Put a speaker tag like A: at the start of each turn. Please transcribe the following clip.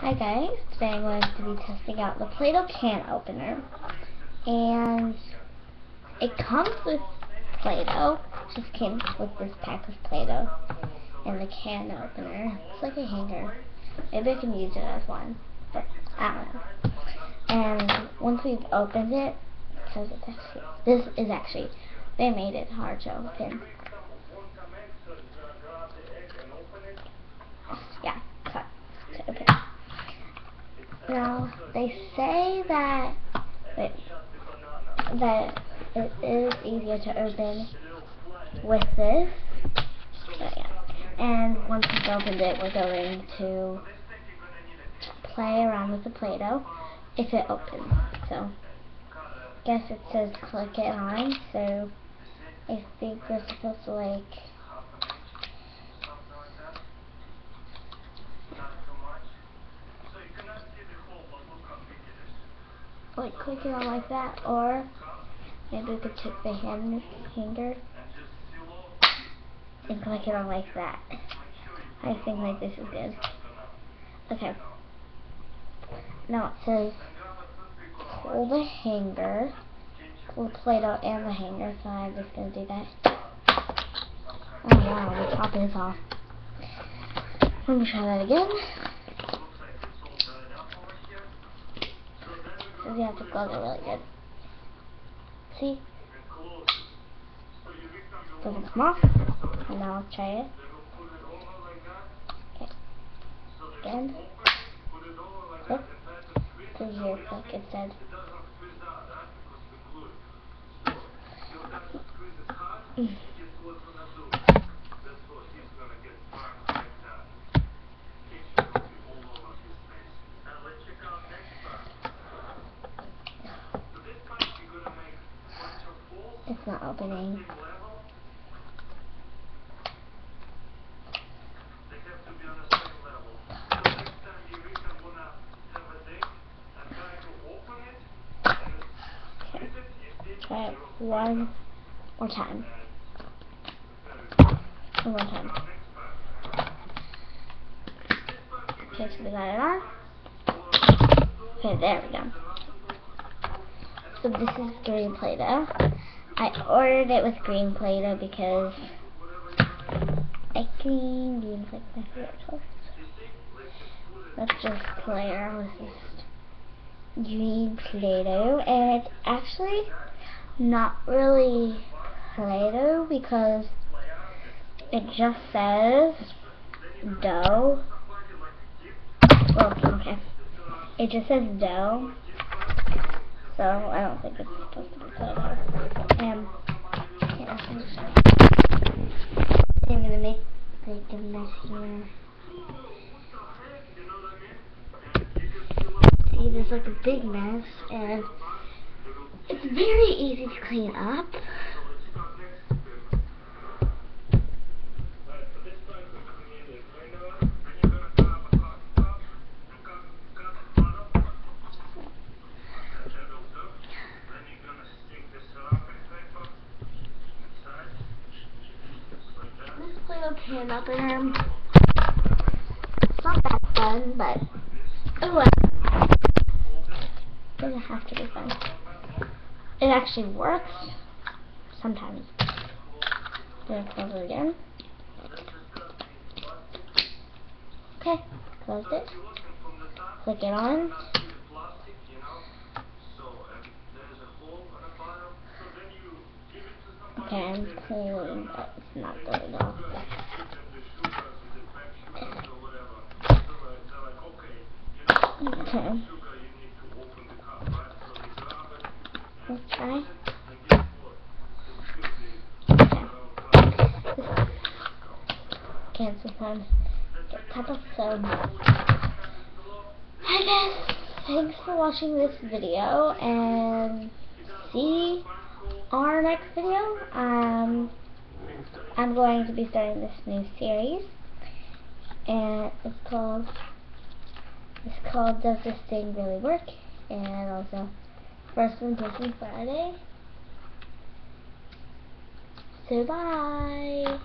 A: Hi guys, today I'm going to be testing out the Play-Doh can opener, and it comes with Play-Doh. Just came with this pack of Play-Doh and the can opener. It's like a hanger. Maybe I can use it as one, but I don't know. And once we've opened it, says it's actually, this is actually, they made it hard to open. Yeah, cut to open. Now, they say that it is easier to open with this. But yeah. And once we've opened it, we're going to play around with the Play-Doh if it opens. So, guess it says click it on, so I think we're supposed to click it on like that, or maybe we could take the hanger and click it on like that. I think like this is good. Okay. Now it says pull the hanger, pull the Play-Doh and the hanger, so I'm just going to do that. Oh wow, the top is off. Let me try that again. So you have to glue it really good. See? Doesn't come off. And now I'll try it. Okay. Again. Click. To here, click instead. It's not opening. Okay. Try it one more time. One more time. Okay, so we got it on. Okay, there we go. So this is green Play-Doh. I ordered it with green Play-Doh because green's like my favorite color. Let's just play around with this green Play-Doh, and it's actually not really Play-Doh because it just says dough. Well, okay. It just says dough, so I don't think it's supposed to be Play-Doh. And yeah, I'm gonna make a mess here. See, there's like a big mess, and it's very easy to clean up. This Play-Doh can opener, it's not that fun, but oh well. It doesn't have to be fun. It actually works sometimes. Gonna close it again. Okay, closed it. Click it on. Okay, I'm cleaning, but it's not going off. Okay. Let's try. Okay, sometimes get type of so. Hi guys, thanks for watching this video, and see our next video. I'm going to be starting this new series, and it's called Does This Thing Really Work? And also First Impression Friday. So bye.